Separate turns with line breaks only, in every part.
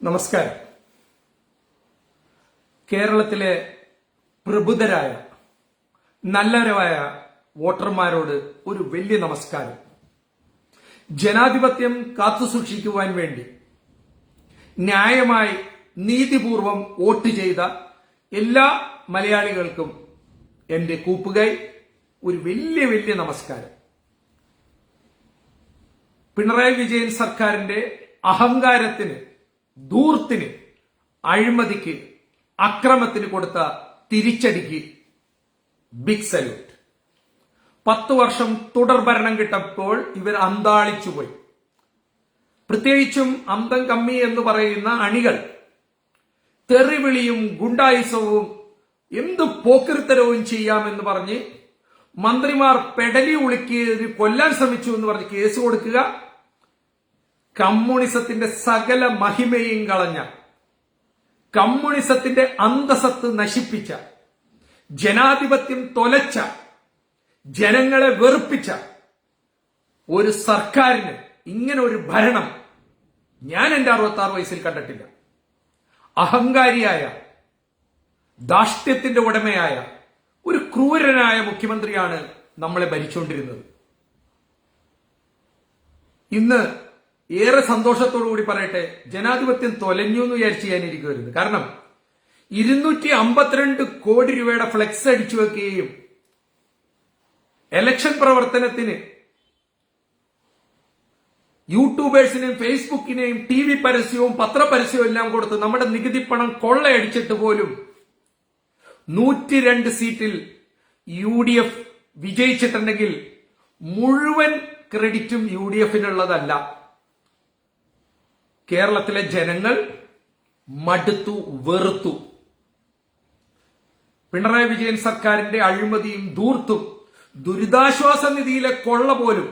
നമസ്കാരം. കേരളത്തിലെ പ്രബുദ്ധരായ നല്ലവരായ വോട്ടർമാരോട് ഒരു വലിയ നമസ്കാരം. ജനാധിപത്യം കാത്തുസൂക്ഷിക്കുവാൻ വേണ്ടി ന്യായമായി നീതിപൂർവം വോട്ട് ചെയ്ത എല്ലാ മലയാളികൾക്കും എന്റെ കൂപ്പുകൈ, ഒരു വലിയ വലിയ നമസ്കാരം. പിണറായി വിജയൻ സർക്കാരിന്റെ അഹങ്കാരത്തിന്, ധൂർത്തിന്, അഴിമതിക്ക്, അക്രമത്തിന് കൊടുത്ത തിരിച്ചടിക്ക് ബിഗ് സല്യൂട്ട്. 10 വർഷം തുടർ ഭരണം കിട്ടപ്പോൾ ഇവർ അന്താളിച്ചുപോയി. പ്രത്യേകിച്ചും അന്തം കമ്മി എന്ന് പറയുന്ന അണികൾ തെറിവിളിയും ഗുണ്ടായുസവും എന്ത് പോക്കിരിത്തരവും ചെയ്യാമെന്ന് പറഞ്ഞ് മന്ത്രിമാർ പെടലി ഉളുക്കി കൊല്ലാൻ ശ്രമിച്ചു എന്ന് പറഞ്ഞ് കേസ് കൊടുക്കുക, കമ്മ്യൂണിസത്തിന്റെ സകല മഹിമയും കളഞ്ഞ, കമ്മ്യൂണിസത്തിന്റെ അന്തസത്ത് നശിപ്പിച്ച, ജനാധിപത്യം തൊലച്ച, ജനങ്ങളെ വെറുപ്പിച്ച ഒരു സർക്കാരിന് ഇങ്ങനെ ഒരു ഭരണം ഞാൻ എന്റെ 66 വയസ്സിൽ കണ്ടിട്ടില്ല. അഹങ്കാരിയായ, ധാർഷ്ട്യത്തിന്റെ ഉടമയായ ഒരു ക്രൂരനായ മുഖ്യമന്ത്രിയാണ് നമ്മളെ ഭരിച്ചുകൊണ്ടിരുന്നത്. ഇന്ന് ഏറെ സന്തോഷത്തോടുകൂടി പറയട്ടെ, ജനാധിപത്യം തൊലഞ്ഞു എന്ന് വിചാരിച്ച് ഞാനിരിക്കുമായിരുന്നു. കാരണം 252 കോടി രൂപയുടെ ഫ്ലെക്സ് അടിച്ചു വെക്കുകയും ഇലക്ഷൻ പ്രവർത്തനത്തിന് യൂട്യൂബേഴ്സിനെയും ഫേസ്ബുക്കിനെയും TV പരസ്യവും പത്രപരസ്യവും എല്ലാം കൊടുത്ത് നമ്മുടെ നികുതി പണം കൊള്ളയടിച്ചിട്ട് പോലും 102 സീറ്റിൽ UDF വിജയിച്ചിട്ടുണ്ടെങ്കിൽ മുഴുവൻ ക്രെഡിറ്റും UDFിനുള്ളതല്ല. കേരളത്തിലെ ജനങ്ങൾ മടുത്തു, വെറുത്തു. പിണറായി വിജയൻ സർക്കാരിന്റെ അഴിമതിയും ധൂർത്തും, ദുരിതാശ്വാസ നിധിയിലെ കൊള്ള പോലും,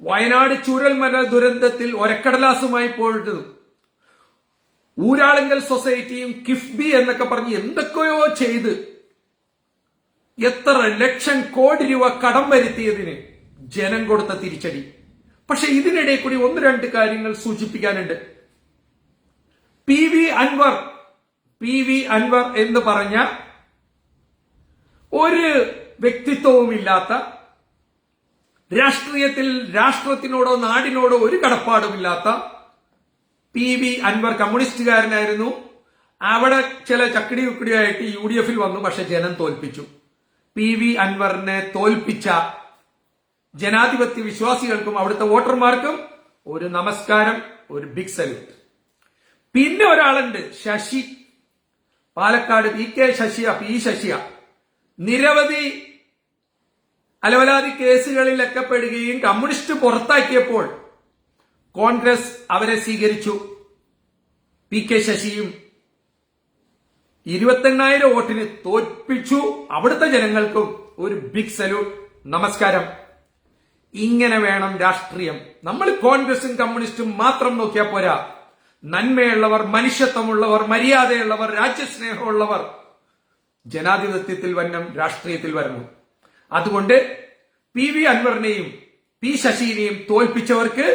വയനാട് ചൂരൽമല ദുരന്തത്തിൽ ഒരക്കടലാസുമായി പോയിട്ട് ഊരാളുങ്കൽ സൊസൈറ്റിയും കിഫ്ബി എന്നൊക്കെ പറഞ്ഞ് എന്തൊക്കെയോ ചെയ്ത് എത്ര ലക്ഷം കോടി രൂപ കടം വരുത്തിയതിന് ജനം കൊടുത്ത തിരിച്ചടി. പക്ഷെ ഇതിനിടെ കൂടി 1-2 കാര്യങ്ങൾ സൂചിപ്പിക്കാനുണ്ട്. പി വി അൻവർ എന്ന് പറഞ്ഞ ഒരു വ്യക്തിത്വവുമില്ലാത്ത, രാഷ്ട്രീയത്തിൽ രാഷ്ട്രത്തിനോടോ നാടിനോടോ ഒരു കടപ്പാടുമില്ലാത്ത PV അൻവർ കമ്മ്യൂണിസ്റ്റുകാരനായിരുന്നു. അവിടെ ചില ചക്കിടി ഉക്കിടിയായിട്ട് UDFിൽ വന്നു. പക്ഷെ ജനം തോൽപ്പിച്ചു. PV അൻവറിനെ തോൽപ്പിച്ച ജനാധിപത്യ വിശ്വാസികൾക്കും അവിടുത്തെ വോട്ടർമാർക്കും ഒരു നമസ്കാരം, ഒരു ബിഗ് സല്യൂട്ട്. പിന്നെ ഒരാളുണ്ട്, ശശി, പാലക്കാട് PK ശശിയ, P ശശിയ. നിരവധി അലവലാതി കേസുകളിലൊക്കെ പെടുകയും കമ്മ്യൂണിസ്റ്റ് പുറത്താക്കിയപ്പോൾ കോൺഗ്രസ് അവരെ സ്വീകരിച്ചു. PK ശശിയും 28,000 വോട്ടിന് തോൽപ്പിച്ചു. അവിടുത്തെ ജനങ്ങൾക്കും ഒരു ബിഗ് സല്യൂട്ട്, നമസ്കാരം. ഇങ്ങനെ വേണം രാഷ്ട്രീയം. നമ്മൾ കോൺഗ്രസും കമ്മ്യൂണിസ്റ്റും മാത്രം നോക്കിയാൽ പോരാ. നന്മയുള്ളവർ, മനുഷ്യത്വമുള്ളവർ, മര്യാദയുള്ളവർ, രാജ്യസ്നേഹമുള്ളവർ ജനാധിപത്യത്തിൽ വരണം, രാഷ്ട്രീയത്തിൽ വരണം. അതുകൊണ്ട് PV അൻവറിനെയും P ശശിനെയും തോൽപ്പിച്ചവർക്ക്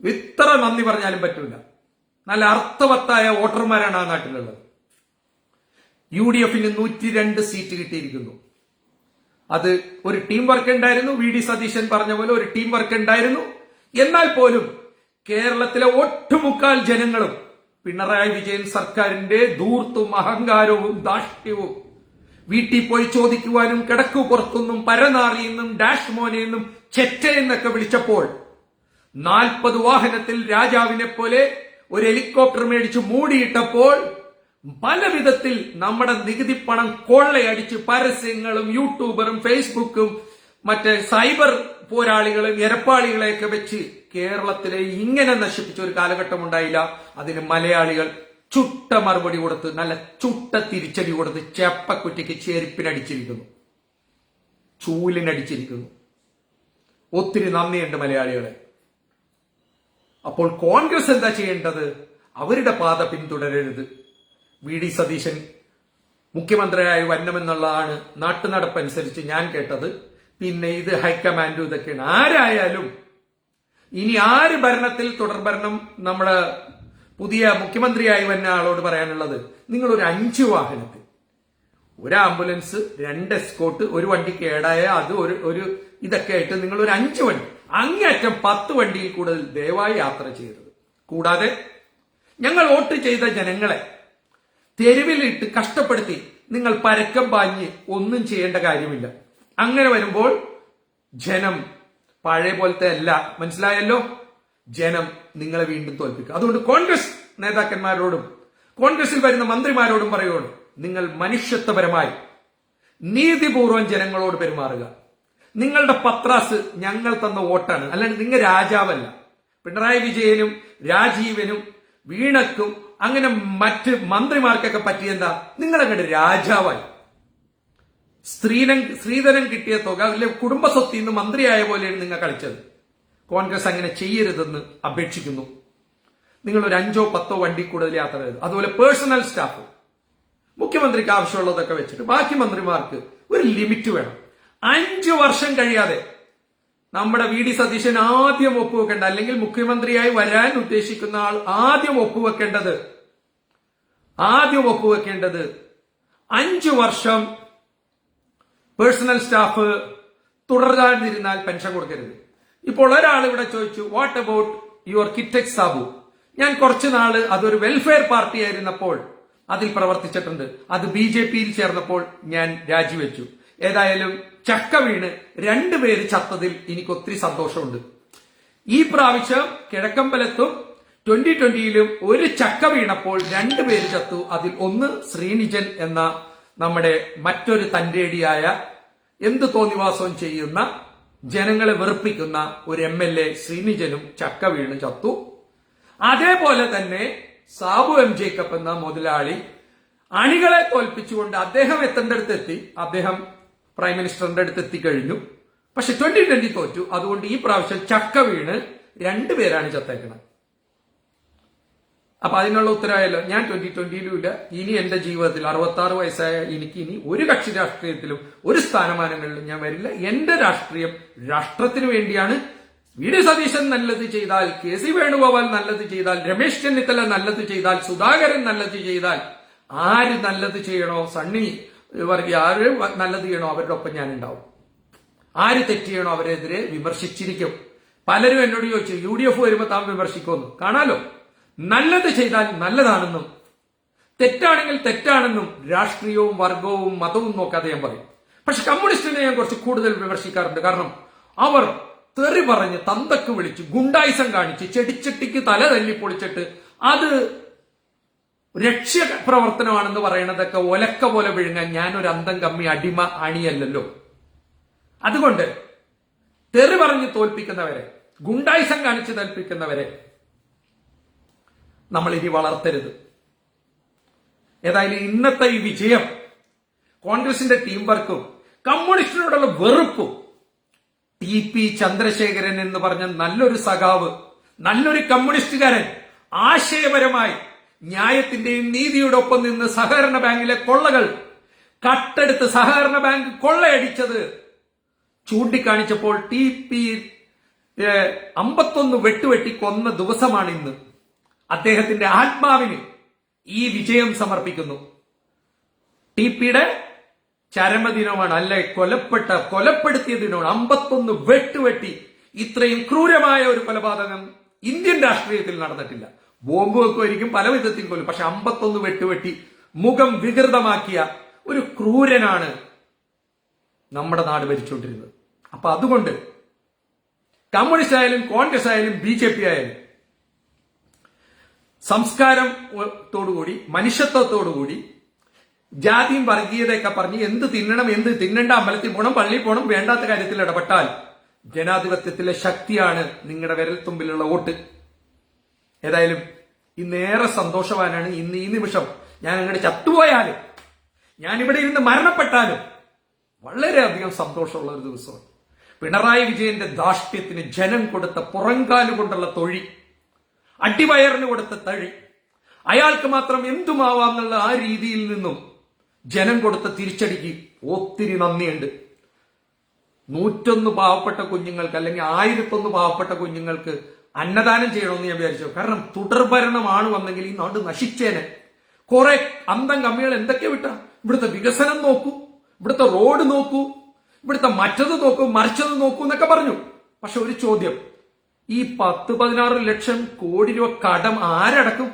ഇത്ര നന്ദി പറഞ്ഞാലും പറ്റൂല. നല്ല അർത്ഥവത്തായ വോട്ടർമാരാണ് ആ നാട്ടിലുള്ളത്. UDFിന് 102 സീറ്റ് കിട്ടിയിരിക്കുന്നു. അത് ഒരു ടീം വർക്ക് ഉണ്ടായിരുന്നു. VD സതീശൻ പറഞ്ഞ പോലെ ഒരു ടീം വർക്ക് ഉണ്ടായിരുന്നു. എന്നാൽ പോലും കേരളത്തിലെ ഒട്ടുമുക്കാൽ ജനങ്ങളും പിണറായി വിജയൻ സർക്കാരിന്റെ ധൂർത്തും അഹങ്കാരവും ധാർഷ്ട്യവും വീട്ടിൽ പോയി ചോദിക്കുവാനും കിടക്കു പുറത്തുനിന്നും പരനാറിയെന്നും ഡാഷ് മോനെയെന്നും ചെറ്റയെന്നൊക്കെ വിളിച്ചപ്പോൾ 40 വാഹനത്തിൽ രാജാവിനെ പോലെ ഒരു ഹെലികോപ്റ്റർ മേടിച്ച് മൂടിയിട്ടപ്പോൾ പല വിധത്തിൽ നമ്മുടെ നികുതി പണം കൊള്ളയടിച്ച് പരസ്യങ്ങളും യൂട്യൂബറും ഫേസ്ബുക്കും മറ്റേ സൈബർ പോരാളികളും എരപ്പാളികളെയൊക്കെ വെച്ച് കേരളത്തിലെ ഇങ്ങനെ നശിപ്പിച്ച ഒരു കാലഘട്ടം ഉണ്ടായില്ല. അതിന് മലയാളികൾ ചുട്ട മറുപടി കൊടുത്ത്, നല്ല ചുട്ട തിരിച്ചടി കൊടുത്ത് ചെപ്പക്കുറ്റിക്ക് ചെരുപ്പിനടിച്ചിരിക്കുന്നു, ചൂലിനടിച്ചിരിക്കുന്നു. ഒത്തിരി നന്ദിയുണ്ട് മലയാളികളെ. അപ്പോൾ കോൺഗ്രസ് എന്താ ചെയ്യേണ്ടത്? അവരുടെ പാത പിന്തുടരരുത്. VD സതീശൻ മുഖ്യമന്ത്രിയായി വരണമെന്നുള്ളതാണ് നാട്ടുനടപ്പനുസരിച്ച് ഞാൻ കേട്ടത്. പിന്നെ ഇത് ഹൈക്കമാൻഡും ഇതൊക്കെയാണ്. ആരായാലും ഇനി ആര് ഭരണത്തിൽ തുടർഭരണം നമ്മുടെ പുതിയ മുഖ്യമന്ത്രിയായി വന്ന ആളോട് പറയാനുള്ളത്, നിങ്ങൾ ഒരു 5 വാഹനത്തിൽ, ഒരു ആംബുലൻസ്, 2 എസ്കോട്ട്, ഒരു വണ്ടി കേടായ അത് ഒരു ഇതൊക്കെ ആയിട്ട് നിങ്ങൾ ഒരു 5 വണ്ടി, അങ്ങേയറ്റം 10 വണ്ടിയിൽ കൂടുതൽ ദയവായി യാത്ര ചെയ്തത്. കൂടാതെ ഞങ്ങൾ വോട്ട് ചെയ്ത ജനങ്ങളെ തെരുവിലിട്ട് കഷ്ടപ്പെടുത്തി നിങ്ങൾ പരക്കം പാഞ്ഞ് ഒന്നും ചെയ്യേണ്ട കാര്യമില്ല. അങ്ങനെ വരുമ്പോൾ ജനം പഴയ പോലത്തെ അല്ല, മനസ്സിലായല്ലോ. ജനം നിങ്ങളെ വീണ്ടും തോൽപ്പിക്കും. അതുകൊണ്ട് കോൺഗ്രസ് നേതാക്കന്മാരോടും കോൺഗ്രസിൽ വരുന്ന മന്ത്രിമാരോടും പറയുകയാണ്, നിങ്ങൾ മനുഷ്യത്വപരമായി നീതിപൂർവം ജനങ്ങളോട് പെരുമാറുക. നിങ്ങളുടെ പത്രാസ് ഞങ്ങൾ തന്ന വോട്ടാണ്, അല്ലാണ്ട് നിങ്ങൾ രാജാവല്ല. പിണറായി വിജയനും രാജീവനും വീണക്കും അങ്ങനെ മറ്റ് മന്ത്രിമാർക്കൊക്കെ പറ്റിയെന്താ, നിങ്ങളങ്ങോട്ട് രാജാവായി. സ്ത്രീധനം കിട്ടിയ തുക അല്ലെ കുടുംബ സ്വത്തിൽ നിന്ന് മന്ത്രിയായ പോലെയാണ് നിങ്ങൾ കളിച്ചത്. കോൺഗ്രസ് അങ്ങനെ ചെയ്യരുതെന്ന് അപേക്ഷിക്കുന്നു. നിങ്ങൾ ഒരു 5-10 വണ്ടി കൂടുതൽ യാത്ര ചെയ്തു. അതുപോലെ പേഴ്സണൽ സ്റ്റാഫ്, മുഖ്യമന്ത്രിക്ക് ആവശ്യമുള്ളതൊക്കെ വെച്ചിട്ട് ബാക്കി മന്ത്രിമാർക്ക് ഒരു ലിമിറ്റ് വേണം. 5 വർഷം കഴിയാതെ നമ്മുടെ വി ഡി സതീശൻ ആദ്യം ഒപ്പുവെക്കേണ്ട, അല്ലെങ്കിൽ മുഖ്യമന്ത്രിയായി വരാൻ ഉദ്ദേശിക്കുന്ന ആൾ ആദ്യം ഒപ്പുവെക്കേണ്ടത് 5 വർഷം പേഴ്സണൽ സ്റ്റാഫ് തുടരാതിരുന്നാൽ പെൻഷൻ കൊടുക്കരുത്. ഇപ്പോൾ ഒരാൾ ഇവിടെ ചോദിച്ചു, what about your Kitex Sabu? ഞാൻ കുറച്ചു നാള് അതൊരു വെൽഫെയർ പാർട്ടി ആയിരുന്നപ്പോൾ അതിൽ പ്രവർത്തിച്ചിട്ടുണ്ട്. അത് BJPയിൽ ചേർന്നപ്പോൾ ഞാൻ രാജിവെച്ചു. ഏതായാലും ചക്ക വീണ് 2 പേര് ചത്തതിൽ എനിക്ക് ഒത്തിരി സന്തോഷമുണ്ട്. ഈ പ്രാവശ്യം കിഴക്കമ്പലത്തും 2020യിലും ഒരു ചക്ക വീണപ്പോൾ 2 പേര് ചത്തു. അതിൽ ഒന്ന് ശ്രീനിജൻ എന്ന നമ്മുടെ മറ്റൊരു തന്റേടിയായ എന്ത് തോന്നിവാസവും ചെയ്യുന്ന ജനങ്ങളെ വെറുപ്പിക്കുന്ന ഒരു MLA ശ്രീനിജനും ചക്ക വീണ് ചത്തു. അതേപോലെ തന്നെ സാബു M. ജേക്കബ് എന്ന മുതലാളി അണികളെ തോൽപ്പിച്ചുകൊണ്ട് അദ്ദേഹം എത്തേണ്ടടുത്ത് എത്തി. അദ്ദേഹം പ്രൈം മിനിസ്റ്ററിന്റെ അടുത്ത് എത്തിക്കഴിഞ്ഞു. പക്ഷെ 2020 തോറ്റു. അതുകൊണ്ട് ഈ പ്രാവശ്യം ചക്ക വീണ് 2 പേരാണ് ചത്തേക്കണം. അപ്പൊ അതിനുള്ള ഉത്തരവായല്ലോ. ഞാൻ 2020യിലും ഇല്ല, ഇനി എന്റെ ജീവിതത്തിൽ 66 വയസ്സായ എനിക്ക് ഇനി ഒരു കക്ഷി രാഷ്ട്രീയത്തിലും ഒരു സ്ഥാനമാനങ്ങളിലും ഞാൻ വരില്ല. എന്റെ രാഷ്ട്രീയം രാഷ്ട്രത്തിന് വേണ്ടിയാണ്. വി ഡി സതീശൻ നല്ലത് ചെയ്താൽ, KC വേണുഗോപാൽ നല്ലത് ചെയ്താൽ, രമേശ് ചെന്നിത്തല നല്ലത് ചെയ്താൽ, സുധാകരൻ നല്ലത് ചെയ്താൽ, ആര് നല്ലത് ചെയ്യണോ, സണ്ണി വർഗീയ ആര് നല്ലത് ചെയ്യണോ അവരുടെ ഒപ്പം ഞാൻ ഉണ്ടാവും. ആര് തെറ്റ് ചെയ്യണോ അവരെതിരെ വിമർശിച്ചിരിക്കും. പലരും എന്നോട് ചോദിച്ചു, UDF വരുമ്പോ താൻ വിമർശിക്കുമെന്ന്. കാണാലോ, നല്ലത് ചെയ്താൽ നല്ലതാണെന്നും തെറ്റാണെങ്കിൽ തെറ്റാണെന്നും രാഷ്ട്രീയവും വർഗവും മതവും നോക്കാതെ ഞാൻ പറയും. പക്ഷെ കമ്മ്യൂണിസ്റ്റിനെ ഞാൻ കുറച്ച് കൂടുതൽ വിമർശിക്കാറുണ്ട്. കാരണം അവർ തെറി പറഞ്ഞ് തന്തക്ക് വിളിച്ച് ഗുണ്ടായിസം കാണിച്ച് ചെടിച്ചട്ടിക്ക് തല തല്ലി പൊളിച്ചിട്ട് അത് രക്ഷപ്രവർത്തനമാണെന്ന് പറയുന്നതൊക്കെ ഒലക്ക പോലെ വിഴുങ്ങാൻ ഞാനൊരു അന്തം കമ്മി അടിമ അണിയല്ലല്ലോ. അതുകൊണ്ട് തെറി പറഞ്ഞ് തോൽപ്പിക്കുന്നവരെ, ഗുണ്ടായിസം കാണിച്ച് തോൽപ്പിക്കുന്നവരെ നമ്മൾ ഇനി വളർത്തരുത്. ഏതായാലും ഇന്നത്തെ ഈ വിജയം കോൺഗ്രസിന്റെ ടീം വർക്കും കമ്മ്യൂണിസ്റ്റിനോടുള്ള വെറുപ്പും TP ചന്ദ്രശേഖരൻ എന്ന് പറഞ്ഞ നല്ലൊരു സഖാവ്, നല്ലൊരു കമ്മ്യൂണിസ്റ്റുകാരൻ, ആശയപരമായി ന്യായത്തിന്റെയും നീതിയുടെ ഒപ്പം നിന്ന് സഹകരണ ബാങ്കിലെ കൊള്ളകൾ കട്ടെടുത്ത് സഹകരണ ബാങ്ക് കൊള്ളയടിച്ചത് ചൂണ്ടിക്കാണിച്ചപ്പോൾ TP 51 വെട്ടുവെട്ടി കൊന്ന ദിവസമാണ് ഇന്ന്. അദ്ദേഹത്തിന്റെ ആത്മാവിന് ഈ വിജയം സമർപ്പിക്കുന്നു. TPയുടെ ചരമദിനമാണ്, അല്ലെ കൊലപ്പെടുത്തിയ ദിനമാണ്. 51 വെട്ടുവെട്ടി. ഇത്രയും ക്രൂരമായ ഒരു കൊലപാതകം ഇന്ത്യൻ രാഷ്ട്രീയത്തിൽ നടന്നിട്ടില്ല. ബോംബ് വെക്കുമായിരിക്കും, പല വിധത്തിൽ കൊല്ലും. പക്ഷെ 51 വെട്ടുവെട്ടി മുഖം വികൃതമാക്കിയ ഒരു ക്രൂരനാണ് നമ്മുടെ നാട് ഭരിച്ചുകൊണ്ടിരുന്നത്. അപ്പൊ അതുകൊണ്ട് കമ്മ്യൂണിസ്റ്റ് ആയാലും കോൺഗ്രസ് ആയാലും BJP ആയാലും സംസ്കാരത്തോടുകൂടി, മനുഷ്യത്വത്തോടുകൂടി, ജാതിയും വർഗീയതയൊക്കെ പറഞ്ഞ് എന്ത് തിന്നണം എന്ത് തിന്നണ്ട, അമ്പലത്തിൽ പോകണം, പള്ളിയിൽ പോകണം, വേണ്ടാത്ത കാര്യത്തിൽ ഇടപെട്ടാൽ ജനാധിപത്യത്തിലെ ശക്തിയാണ് നിങ്ങളുടെ വിരൽത്തുമ്പിലുള്ള വോട്ട്. ഏതായാലും ഇന്നേറെ സന്തോഷവാനാണ്. ഇന്ന് ഈ നിമിഷം ഞാൻ അങ്ങോട്ട് ചത്തുപോയാലും, ഞാൻ ഇവിടെ ഇരുന്ന് മരണപ്പെട്ടാലും വളരെയധികം സന്തോഷമുള്ള ഒരു ദിവസമാണ്. പിണറായി വിജയന്റെ ധാർഷ്ട്യത്തിന് ജനം കൊടുത്ത പുറങ്കാലുകൊണ്ടുള്ള തൊഴി, അടിവയറിന് കൊടുത്ത തഴി, അയാൾക്ക് മാത്രം എന്തുമാവാന്നുള്ള ആ രീതിയിൽ നിന്നും ജനം കൊടുത്ത തിരിച്ചടിക്ക് ഒത്തിരി നന്ദിയുണ്ട്. 101 പാവപ്പെട്ട കുഞ്ഞുങ്ങൾക്ക് അല്ലെങ്കിൽ 1001 പാവപ്പെട്ട കുഞ്ഞുങ്ങൾക്ക് അന്നദാനം ചെയ്യണമെന്ന് ഞാൻ വിചാരിച്ചു. കാരണം തുടർഭരണമാണ് വന്നെങ്കിൽ ഈ നാട് നശിച്ചേനെ. കുറെ അന്തം കമ്മികൾ എന്തൊക്കെ വിട്ട, ഇവിടുത്തെ വികസനം നോക്കൂ, ഇവിടുത്തെ റോഡ് നോക്കൂ, ഇവിടുത്തെ മറ്റത് നോക്കൂ, മറിച്ചത് നോക്കൂ എന്നൊക്കെ പറഞ്ഞു. പക്ഷെ ഒരു ചോദ്യം, ഈ 10-16 ലക്ഷം കോടി രൂപ കടം ആരടക്കും?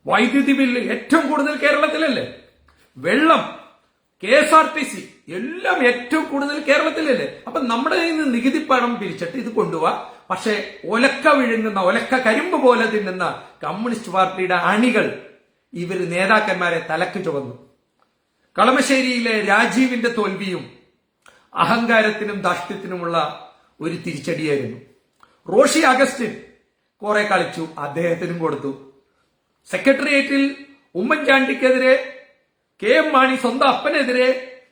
വൈദ്യുതി ബില്ല് ഏറ്റവും കൂടുതൽ കേരളത്തിലല്ലേ? വെള്ളം, KSRTC എല്ലാം ഏറ്റവും കൂടുതൽ കേരളത്തിലല്ലേ? അപ്പൊ നമ്മുടെ കയ്യിൽ നിന്ന് നികുതി പണം പിരിച്ചിട്ട് ഇത് കൊണ്ടുപോവാ. പക്ഷെ ഒലക്ക വിഴുങ്ങുന്ന, ഒലക്ക കരിമ്പ് പോലെ തിന്നുന്ന കമ്മ്യൂണിസ്റ്റ് പാർട്ടിയുടെ അണികൾ ഇവര് നേതാക്കന്മാരെ തലക്ക് ചുവന്നു. കളമശ്ശേരിയിലെ രാജീവിന്റെ തോൽവിയും അഹങ്കാരത്തിനും ധാർഷ്ട്യത്തിനുമുള്ള ഒരു തിരിച്ചടിയായിരുന്നു. റോഷി അഗസ്റ്റിൻ കുറെ കളിച്ചു, അദ്ദേഹത്തിനും കൊടുത്തു. സെക്രട്ടേറിയറ്റിൽ ഉമ്മൻചാണ്ടിക്കെതിരെ KM മാണി സ്വന്തം അപ്പനെതിരെ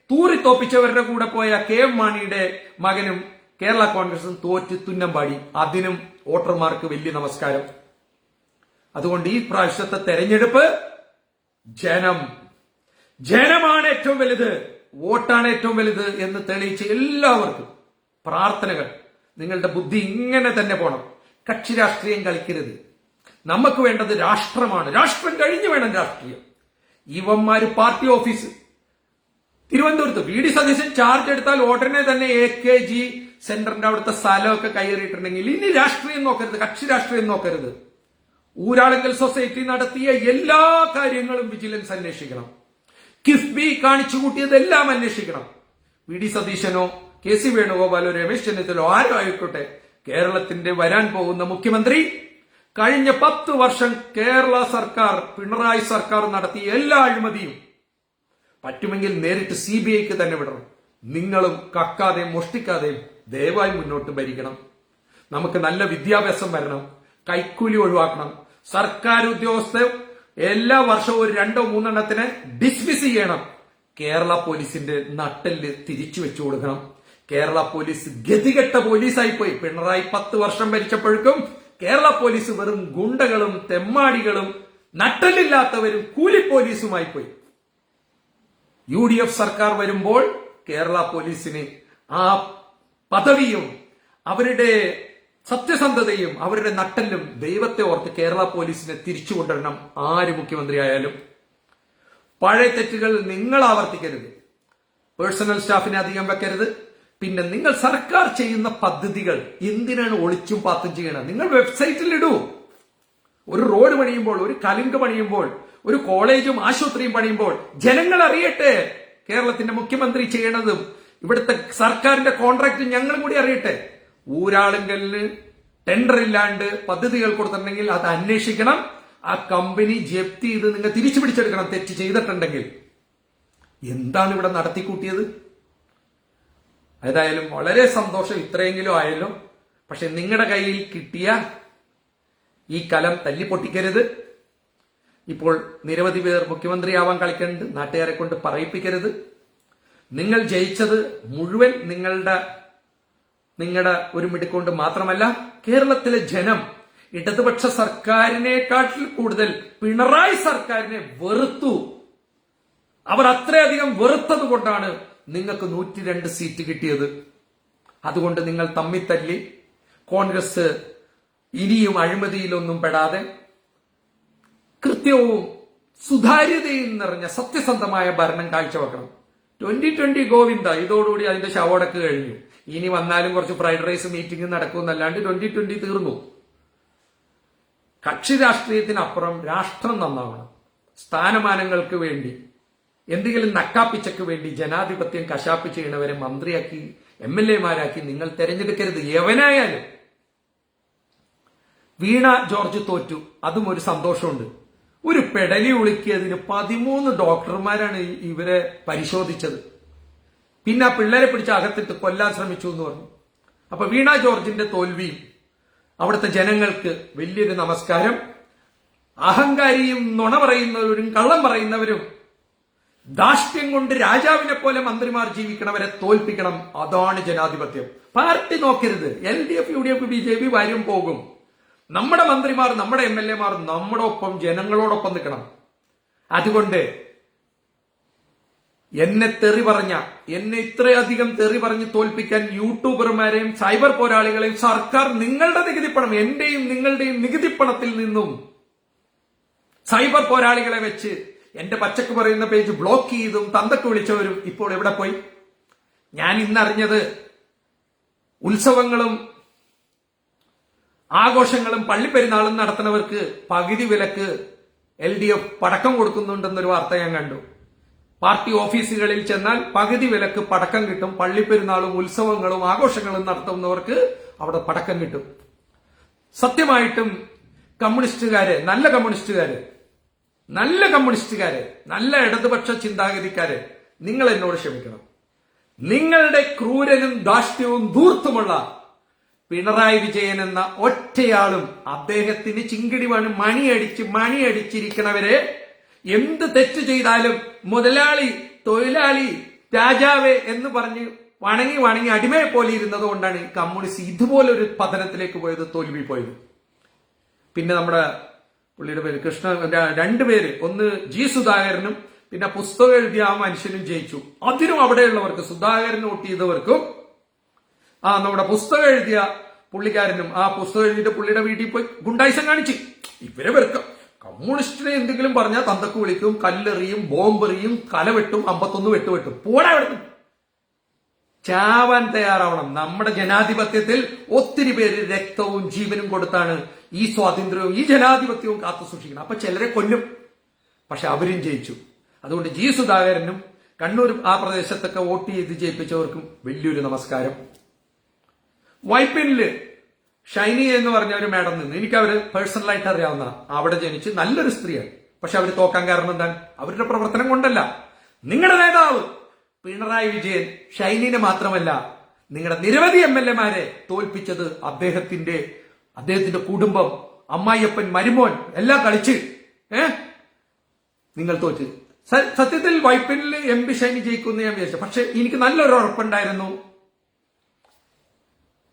തൂറിത്തോപ്പിച്ചവരുടെ കൂടെ പോയ KM മാണിയുടെ മകനും കേരള കോൺഗ്രസും തോറ്റ് തുന്നമ്പാടി. അതിനും വോട്ടർമാർക്ക് വലിയ നമസ്കാരം. അതുകൊണ്ട് ഈ പ്രാവശ്യത്തെ തെരഞ്ഞെടുപ്പ് ജനമാണ് ഏറ്റവും വലുത്, വോട്ടാണ് ഏറ്റവും വലുത് എന്ന് തെളിയിച്ച് എല്ലാവർക്കും പ്രാർത്ഥനകൾ. നിങ്ങളുടെ ബുദ്ധി ഇങ്ങനെ തന്നെ പോണം. കക്ഷി രാഷ്ട്രീയം കളിക്കരുത്. നമുക്ക് വേണ്ടത് രാഷ്ട്രമാണ്. രാഷ്ട്രം കഴിഞ്ഞു വേണം രാഷ്ട്രീയം. ഇവന്മാര് പാർട്ടി ഓഫീസ് തിരുവനന്തപുരത്ത് VD സതീശൻ ചാർജ് എടുത്താൽ ഉടനെ തന്നെ AKG സെന്ററിന്റെ അവിടുത്തെ സ്ഥലമൊക്കെ കയറിയിട്ടുണ്ടെങ്കിൽ ഇനി രാഷ്ട്രീയം നോക്കരുത്, കക്ഷി രാഷ്ട്രീയം നോക്കരുത്. ഊരാളുങ്കൽ സൊസൈറ്റി നടത്തിയ എല്ലാ കാര്യങ്ങളും വിജിലൻസ് അന്വേഷിക്കണം. കിഫ്ബി കാണിച്ചു കൂട്ടിയതെല്ലാം അന്വേഷിക്കണം. VD സതീശനോ KC വേണുഗോപാലോ രമേശ് ചെന്നിത്തലോ ആരോ ആയിക്കോട്ടെ, കേരളത്തിന്റെ വരാൻ പോകുന്ന മുഖ്യമന്ത്രി കഴിഞ്ഞ 10 വർഷം കേരള സർക്കാർ, പിണറായി സർക്കാർ നടത്തിയ എല്ലാ അഴിമതിയും പറ്റുമെങ്കിൽ നേരിട്ട് CBIക്ക് തന്നെ വിടണം. നിങ്ങളും കക്കാതെയും മോഷ്ടിക്കാതെയും ദയവായി മുന്നോട്ട് ഭരിക്കണം. നമുക്ക് നല്ല വിദ്യാഭ്യാസം വരണം, കൈക്കൂലി ഒഴിവാക്കണം. സർക്കാർ ഉദ്യോഗസ്ഥർ എല്ലാ വർഷവും ഒരു 2-3 എണ്ണത്തിനെ ഡിസ്മിസ് ചെയ്യണം. കേരള പോലീസിന്റെ നട്ടെല്ല് തിരിച്ചു വെച്ചു കൊടുക്കണം. കേരള പോലീസ് ഗതികെട്ട പോലീസായി പോയി. പിണറായി 10 വർഷം ഭരിച്ചപ്പോഴേക്കും കേരള പോലീസ് വെറും ഗുണ്ടകളും തെമ്മാടികളും നട്ടലില്ലാത്തവരും കൂലി പോലീസുമായി പോയി. UDF സർക്കാർ വരുമ്പോൾ കേരള പോലീസിന് ആ പദവിയും അവരുടെ സത്യസന്ധതയും അവരുടെ നട്ടലും ദൈവത്തെ ഓർത്ത് കേരള പോലീസിനെ തിരിച്ചു കൊണ്ടുവരണം. ആര് മുഖ്യമന്ത്രി ആയാലും പഴയ തെറ്റുകൾ നിങ്ങൾ ആവർത്തിക്കരുത്. പേഴ്സണൽ സ്റ്റാഫിനെ അധികം വെക്കരുത്. പിന്നെ നിങ്ങൾ സർക്കാർ ചെയ്യുന്ന പദ്ധതികൾ എന്തിനാണ് ഒളിച്ചും പാത്തും ചെയ്യണം? നിങ്ങൾ വെബ്സൈറ്റിൽ ഇടൂ. ഒരു റോഡ് പണിയുമ്പോൾ, ഒരു കലുങ്ക് പണിയുമ്പോൾ, ഒരു കോളേജും ആശുപത്രിയും പണിയുമ്പോൾ ജനങ്ങൾ അറിയട്ടെ കേരളത്തിന്റെ മുഖ്യമന്ത്രി ചെയ്യണതും ഇവിടുത്തെ സർക്കാരിന്റെ കോൺട്രാക്ട് ഞങ്ങളും കൂടി അറിയട്ടെ. ഊരാളുങ്കലിന് ടെൻഡർ ഇല്ലാണ്ട് പദ്ധതികൾ കൊടുത്തിട്ടുണ്ടെങ്കിൽ അത് അന്വേഷിക്കണം. ആ കമ്പനി ജപ്തി ചെയ്ത് നിങ്ങൾ തിരിച്ചു പിടിച്ചെടുക്കണം തെറ്റ് ചെയ്തിട്ടുണ്ടെങ്കിൽ. എന്താണ് ഇവിടെ നടത്തിക്കൂട്ടിയത്? ഏതായാലും വളരെ സന്തോഷം, ഇത്രയെങ്കിലും ആയല്ലോ. പക്ഷെ നിങ്ങളുടെ കയ്യിൽ കിട്ടിയ ഈ കലം തല്ലിപ്പൊട്ടിക്കരുത്. ഇപ്പോൾ നിരവധി പേർ മുഖ്യമന്ത്രിയാവാൻ കളിക്കുന്നുണ്ട്. നാട്ടുകാരെ കൊണ്ട് പറയിപ്പിക്കരുത്. നിങ്ങൾ ജയിച്ചത് മുഴുവൻ നിങ്ങളുടെ ഒരു മിടുക്കൊണ്ട് മാത്രമല്ല, കേരളത്തിലെ ജനം ഇടതുപക്ഷ സർക്കാരിനെക്കാട്ടിൽ കൂടുതൽ പിണറായി സർക്കാരിനെ വെറുത്തു. അവർ അത്രയധികം വെറുത്തത് കൊണ്ടാണ് നിങ്ങൾക്ക് 102 സീറ്റ് കിട്ടിയത്. അതുകൊണ്ട് നിങ്ങൾ തമ്മിത്തല്ലി കോൺഗ്രസ് ഇനിയും അഴിമതിയിലൊന്നും പെടാതെ കൃത്യവും സുതാര്യതയും നിറഞ്ഞ സത്യസന്ധമായ ഭരണം കാഴ്ചവെക്കണം. 2020 ഗോവിന്ദ, ഇതോടുകൂടി അതിന്റെ ശവടക്ക് കഴിഞ്ഞു. ഇനി വന്നാലും കുറച്ച് ഫ്രൈഡ് റൈസ് മീറ്റിംഗ് നടക്കുമെന്നല്ലാണ്ട് 2020 തീർന്നു. കക്ഷി രാഷ്ട്രീയത്തിനപ്പുറം രാഷ്ട്രം നന്നാവണം. സ്ഥാനമാനങ്ങൾക്ക് വേണ്ടി, എന്തെങ്കിലും നക്കാപ്പിച്ചക്ക് വേണ്ടി ജനാധിപത്യം കശാപ്പ് ചെയ്യണവരെ മന്ത്രിയാക്കി MLA-മാരാക്കി നിങ്ങൾ തെരഞ്ഞെടുക്കരുത്. എവനായാലും വീണ ജോർജ് തോറ്റു, അതും ഒരു സന്തോഷമുണ്ട്. ഒരു പെടലി ഉളുക്കിയതിന് 13 ഡോക്ടർമാരാണ് ഇവരെ പരിശോധിച്ചത്. പിന്നെ ആ പിള്ളേരെ പിടിച്ച് അകത്തിട്ട് കൊല്ലാൻ ശ്രമിച്ചു എന്ന് പറഞ്ഞു. അപ്പൊ വീണ ജോർജിന്റെ തോൽവിയും അവിടുത്തെ ജനങ്ങൾക്ക് വലിയൊരു നമസ്കാരം. അഹങ്കാരിയും നുണ പറയുന്നവരും കള്ളം പറയുന്നവരും ധാർഷ്ട്യം കൊണ്ട് രാജാവിനെ പോലെ മന്ത്രിമാർ ജീവിക്കണവരെ തോൽപ്പിക്കണം. അതാണ് ജനാധിപത്യം. പാർട്ടി നോക്കരുത്. LDF, UDF, BJP വരും പോകും. നമ്മുടെ മന്ത്രിമാർ, നമ്മുടെ MLA-മാർ നമ്മുടെ ഒപ്പം, ജനങ്ങളോടൊപ്പം നിൽക്കണം. അതുകൊണ്ട് എന്നെ തെറി പറഞ്ഞ, എന്നെ ഇത്രയധികം തെറി പറഞ്ഞ് തോൽപ്പിക്കാൻ യൂട്യൂബർമാരെയും സൈബർ പോരാളികളെയും സർക്കാർ നിങ്ങളുടെ നികുതിപ്പണം, എന്റെയും നിങ്ങളുടെയും നികുതിപ്പണത്തിൽ നിന്നും സൈബർ പോരാളികളെ വെച്ച് എന്റെ പച്ചക്ക് പറയുന്ന പേജ് ബ്ലോക്ക് ചെയ്തും തന്തക്ക് വിളിച്ചവരും ഇപ്പോൾ എവിടെ പോയി? ഞാൻ ഇന്നറിഞ്ഞത് ഉത്സവങ്ങളും ആഘോഷങ്ങളും പള്ളിപ്പെരുന്നാളും നടത്തുന്നവർക്ക് പകുതി വിലക്ക് LDF പടക്കം കൊടുക്കുന്നുണ്ടെന്നൊരു വാർത്ത ഞാൻ കണ്ടു. പാർട്ടി ഓഫീസുകളിൽ ചെന്നാൽ പകുതി വിലക്ക് പടക്കം കിട്ടും. പള്ളിപ്പെരുന്നാളും ഉത്സവങ്ങളും ആഘോഷങ്ങളും നടത്തുന്നവർക്ക് അവിടെ പടക്കം കിട്ടും. സത്യമായിട്ടും കമ്മ്യൂണിസ്റ്റുകാര്, നല്ല കമ്മ്യൂണിസ്റ്റുകാര്, നല്ല ഇടതുപക്ഷ ചിന്താഗതിക്കാര്, നിങ്ങൾ എന്നോട് ക്ഷമിക്കണം. നിങ്ങളുടെ ക്രൂരനും ധാർഷ്ട്യവും ധൂർത്തുമുള്ള പിണറായി വിജയൻ എന്ന ഒറ്റയാളും അദ്ദേഹത്തിന് ചിങ്കിടിവാണ് മണിയടിച്ചിരിക്കണവരെ എന്ത് തെറ്റ് ചെയ്താലും മുതലാളി, തൊഴിലാളി, രാജാവേ എന്ന് പറഞ്ഞ് വണങ്ങി അടിമയെ പോലെ ഇരുന്നത് കൊണ്ടാണ് കമ്മ്യൂണിസ്റ്റ് ഇതുപോലൊരു പതനത്തിലേക്ക് പോയത്, തോൽവി പോയത്. പിന്നെ നമ്മുടെ പുള്ളിയുടെ പേര് രണ്ടുപേര്, ഒന്ന് ജി സുധാകരനും പിന്നെ പുസ്തകം എഴുതിയ ആ മനുഷ്യനും ജയിച്ചു. അതിനും അവിടെയുള്ളവർക്ക്, സുധാകരൻ വോട്ട് ചെയ്തവർക്കും നമ്മുടെ പുസ്തകം എഴുതിയ പുള്ളിക്കാരനും, ആ പുസ്തകം എഴുതിയിട്ട് പുള്ളിയുടെ വീട്ടിൽ പോയി ഗുണ്ടായിസം കാണിച്ച്. ഇവരെ വെറുക്കാം. കമ്മ്യൂണിസ്റ്റിനെ എന്തെങ്കിലും പറഞ്ഞാൽ തന്തക്ക് വിളിക്കും, കല്ലെറിയും, ബോംബെറിയും, കലവെട്ടും, 51 വെട്ടും. പോടാ അവിടുന്ന്. ചാവാൻ തയ്യാറാവണം. നമ്മുടെ ജനാധിപത്യത്തിൽ ഒത്തിരി പേര് രക്തവും ജീവനും കൊടുത്താണ് ഈ സ്വാതന്ത്ര്യവും ഈ ജനാധിപത്യവും കാത്തു സൂക്ഷിക്കണം. അപ്പൊ ചിലരെ കൊല്ലും, പക്ഷെ അവരും ജയിച്ചു. അതുകൊണ്ട് ജി സുധാകരനും കണ്ണൂർ ആ പ്രദേശത്തൊക്കെ വോട്ട് ചെയ്ത് ജയിപ്പിച്ചവർക്കും വലിയൊരു നമസ്കാരം. വൈപ്പിനില് ഷൈനി എന്ന് പറഞ്ഞ ഒരു മാഡം നിന്ന്, എനിക്ക് അവര് പേഴ്സണലായിട്ട് അറിയാവുന്ന, അവിടെ ജനിച്ച് നല്ലൊരു സ്ത്രീയാണ്. പക്ഷെ അവര് തോക്കാൻ കാരണം എന്താണ്? അവരുടെ പ്രവർത്തനം കൊണ്ടല്ല. നിങ്ങളുടെ നേതാവ് പിണറായി വിജയൻ ഷൈനിനെ മാത്രമല്ല, നിങ്ങളുടെ നിരവധി MLA-മാരെ തോൽപ്പിച്ചത് അദ്ദേഹത്തിന്റെ കുടുംബം, അമ്മായിയപ്പൻ, മരുമോൻ എല്ലാം കളിച്ച് നിങ്ങൾ തോറ്റ്. സത്യത്തിൽ വൈപ്പിനിൽ MP ഷൈനി ജയിക്കുമെന്ന് ഞാൻ വിചാരിച്ചു. പക്ഷെ എനിക്ക് നല്ലൊരു ഉറപ്പുണ്ടായിരുന്നു,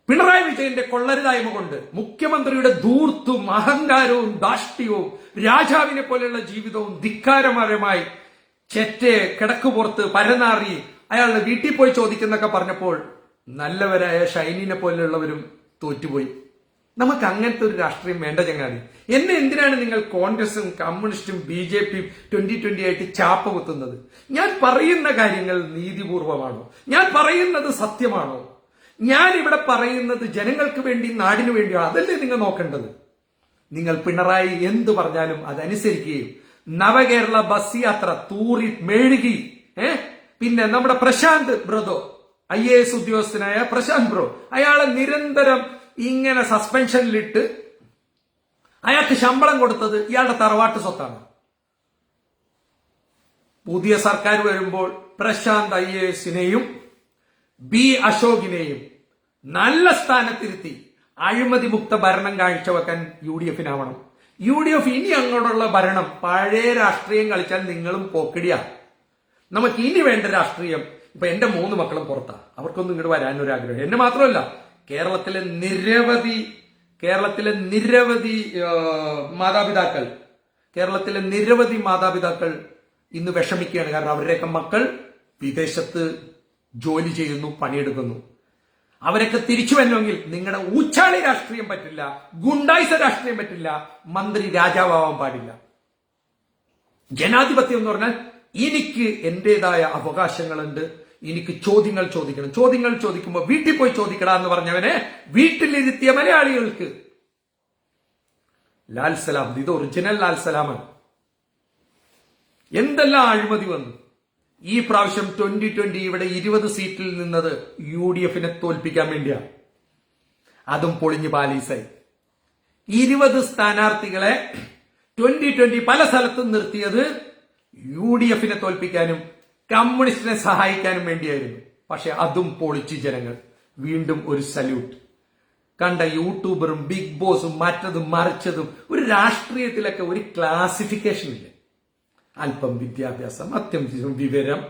പിണറായി വിജയന്റെ കൊള്ളരുതായ്മ കൊണ്ട്, മുഖ്യമന്ത്രിയുടെ ധൂർത്തും അഹങ്കാരവും ധാർഷ്ട്യവും രാജാവിനെ പോലെയുള്ള ജീവിതവും ധിക്കാരപരമായി ചെറ്റ്, കിടക്കുപുറത്ത്, പരനാറി, അയാളുടെ വീട്ടിൽ പോയി ചോദിക്കുന്നൊക്കെ പറഞ്ഞപ്പോൾ നല്ലവരായ ഷൈനിനെ പോലെയുള്ളവരും തോറ്റുപോയി. നമുക്ക് അങ്ങനത്തെ ഒരു രാഷ്ട്രീയം വേണ്ട ചങ്ങാതി. എന്നെ എന്തിനാണ് നിങ്ങൾ കോൺഗ്രസും കമ്മ്യൂണിസ്റ്റും BJPയും 2020 ആയിട്ട് ചാപ്പ കുത്തുന്നത്? ഞാൻ പറയുന്ന കാര്യങ്ങൾ നീതിപൂർവമാണോ? ഞാൻ പറയുന്നത് സത്യമാണോ? ഞാൻ ഇവിടെ പറയുന്നത് ജനങ്ങൾക്ക് വേണ്ടി, നാടിനു വേണ്ടിയാണ്. അതല്ലേ നിങ്ങൾ നോക്കേണ്ടത്. നിങ്ങൾ പിണറായി എന്ത് പറഞ്ഞാലും അതനുസരിക്കുകയും നവകേരള ബസ് യാത്ര തൂറി മെഴുകി, പിന്നെ നമ്മുടെ പ്രശാന്ത് ബ്രദോ, IAS ഉദ്യോഗസ്ഥനായ പ്രശാന്ത് ബ്രോ, അയാളെ നിരന്തരം ഇങ്ങനെ സസ്പെൻഷനിലിട്ട് അയാൾക്ക് ശമ്പളം കൊടുത്തത് ഇയാളുടെ തറവാട്ട് സ്വത്താണ്. പുതിയ സർക്കാർ വരുമ്പോൾ പ്രശാന്ത് IASനെയും B അശോകിനെയും നല്ല സ്ഥാനത്തിരുത്തി അഴിമതി മുക്ത ഭരണം കാഴ്ചവെക്കാൻ UDF-നാവണം. UDF ഇനി അങ്ങോട്ടുള്ള ഭരണം പഴയ രാഷ്ട്രീയം കളിച്ചാൽ നിങ്ങളും പോക്കിടിയാ. നമുക്ക് ഇനി വേണ്ട രാഷ്ട്രീയം, ഇപ്പൊ എന്റെ 3 മക്കളും പുറത്താ, അവർക്കൊന്നും ഇങ്ങോട്ട് വരാനൊരാഗ്രഹം. എന്നെ മാത്രമല്ല, കേരളത്തിലെ നിരവധി മാതാപിതാക്കൾ ഇന്ന് വിഷമിക്കുകയാണ്. കാരണം അവരുടെയൊക്കെ മക്കൾ വിദേശത്ത് ജോലി ചെയ്യുന്നു, പണിയെടുക്കുന്നു. അവരൊക്കെ തിരിച്ചു വരണമെങ്കിൽ നിങ്ങളുടെ ഊച്ചാളി രാഷ്ട്രീയം പറ്റില്ല, ഗുണ്ടായിസ രാഷ്ട്രീയം പറ്റില്ല, മന്ത്രി രാജാവാൻ പാടില്ല. ജനാധിപത്യം എന്ന് പറഞ്ഞാൽ എനിക്ക് എന്റേതായ അവകാശങ്ങളുണ്ട്, എനിക്ക് ചോദ്യങ്ങൾ ചോദിക്കണം. ചോദ്യങ്ങൾ ചോദിക്കുമ്പോൾ വീട്ടിൽ പോയി ചോദിക്കടാ എന്ന് പറഞ്ഞവനെ വീട്ടിലിരുത്തിയ മലയാളികൾക്ക് ലാൽ സലാം. ഇത് ഒറിജിനൽ ലാൽ സലാമാണ്. എന്തെല്ലാം അഴിമതി വന്നു ഈ പ്രാവശ്യം. 2020 ഇവിടെ 20 സീറ്റിൽ നിന്നത് UDF-നെ തോൽപ്പിക്കാൻ വേണ്ടിയാണ്. അതും പൊളിഞ്ഞു പാലീസായി. 20 സ്ഥാനാർത്ഥികളെ 2020 പല സ്ഥലത്തും നിർത്തിയത് UDF-നെ തോൽപ്പിക്കാനും കമ്മ്യൂണിസ്റ്റിനെ സഹായിക്കാനും വേണ്ടിയായിരുന്നു. പക്ഷെ അതും പൊളിച്ചു ജനങ്ങൾ. വീണ്ടും ഒരു സല്യൂട്ട്. കണ്ട യൂട്യൂബറും ബിഗ് ബോസും മറ്റതും മറിച്ചതും. ഒരു രാഷ്ട്രീയത്തിലൊക്കെ ഒരു ക്ലാസിഫിക്കേഷൻ ഇല്ല. അല്പം വിദ്യാഭ്യാസം, അത്യാവശ്യം വിവരം,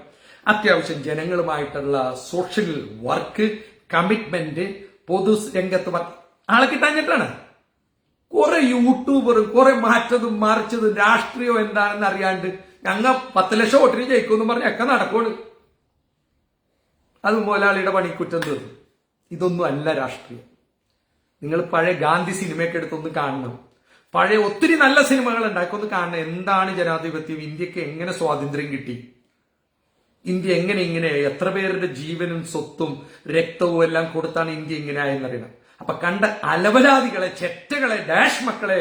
അത്യാവശ്യം ജനങ്ങളുമായിട്ടുള്ള സോഷ്യൽ വർക്ക്, കമ്മിറ്റ്മെന്റ്, പൊതുരംഗത്ത് ആളെ കിട്ടാഞ്ഞിട്ടാണ്. കുറെ യൂട്യൂബറും കുറെ മാറ്റതും മറിച്ചതും രാഷ്ട്രീയം എന്താണെന്ന് അറിയാണ്ട് ഞങ്ങ 10 ലക്ഷം വോട്ടിന് ജയിക്കുമെന്ന് പറഞ്ഞൊക്കെ നടക്കുള്ളൂ. അത് മുതലാളിയുടെ പണിക്കുറ്റം തീർന്നു. ഇതൊന്നും അല്ല രാഷ്ട്രീയം. നിങ്ങൾ പഴയ ഗാന്ധി സിനിമയൊക്കെ എടുത്തൊന്ന് കാണണം. പഴയ ഒത്തിരി നല്ല സിനിമകൾ ഉണ്ടാക്കൊന്ന് കാണണം. എന്താണ് ജനാധിപത്യം, ഇന്ത്യക്ക് എങ്ങനെ സ്വാതന്ത്ര്യം കിട്ടി, ഇന്ത്യ എങ്ങനെ ഇങ്ങനെയായി, എത്ര പേരുടെ ജീവനും സ്വത്തും രക്തവും എല്ലാം കൊടുത്താണ് ഇന്ത്യ ഇങ്ങനെ ആയെന്നറിയണം. അപ്പൊ കണ്ട അലവലാദികളെ, ചെറ്റകളെ, ഡാഷ് മക്കളെ,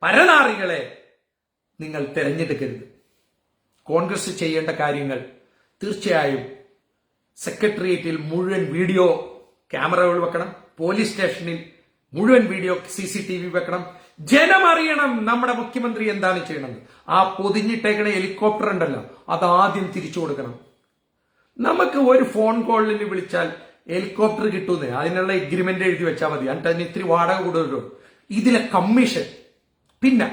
പരനാറികളെ നിങ്ങൾ തെരഞ്ഞെടുക്കരുത്. കോൺഗ്രസ് ചെയ്യേണ്ട കാര്യങ്ങൾ തീർച്ചയായും സെക്രട്ടേറിയറ്റിൽ മുഴുവൻ വീഡിയോ ക്യാമറകൾ വെക്കണം, പോലീസ് സ്റ്റേഷനിൽ മുഴുവൻ വീഡിയോ CCTV വെക്കണം. ജനം അറിയണം നമ്മുടെ മുഖ്യമന്ത്രി എന്താണ് ചെയ്യണമെന്ന്. ആ പൊതിഞ്ഞിട്ടേക്കണ ഹെലികോപ്റ്റർ ഉണ്ടല്ലോ, അതാദ്യം തിരിച്ചു കൊടുക്കണം. നമുക്ക് ഒരു ഫോൺ കോളിൽ വിളിച്ചാൽ ഹെലികോപ്റ്റർ കിട്ടുന്നേ, അതിനുള്ള എഗ്രിമെന്റ് എഴുതി വെച്ചാൽ മതി. എന്നിട്ട് അതിന് ഇത്തിരി വാടക കൂടുതലോ, ഇതിലെ കമ്മീഷൻ. പിന്നെ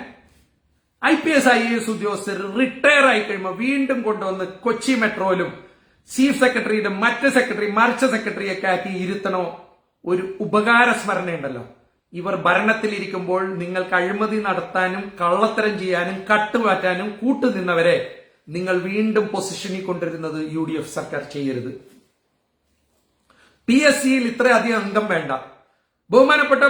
IPS IAS ഉദ്യോഗസ്ഥർ റിട്ടയർ ആയി കഴിയുമ്പോൾ വീണ്ടും കൊണ്ടുവന്ന് കൊച്ചി മെട്രോയിലും ചീഫ് സെക്രട്ടറിയുടെ മറ്റ് സെക്രട്ടറി, മറിച്ച സെക്രട്ടറിയൊക്കെ ആക്കി ഇരുത്തണോ? ഒരു ഉപകാര സ്മരണയുണ്ടല്ലോ. ഇവർ ഭരണത്തിലിരിക്കുമ്പോൾ നിങ്ങൾക്ക് അഴിമതി നടത്താനും കള്ളത്തരം ചെയ്യാനും കട്ടുമാറ്റാനും കൂട്ടുനിന്നവരെ നിങ്ങൾ വീണ്ടും പൊസിഷനിൽ കൊണ്ടുവരുന്നത് UDF സർക്കാർ ചെയ്യരുത്. PSCയിൽ ഇത്രയധികം അംഗം വേണ്ട. ബഹുമാനപ്പെട്ട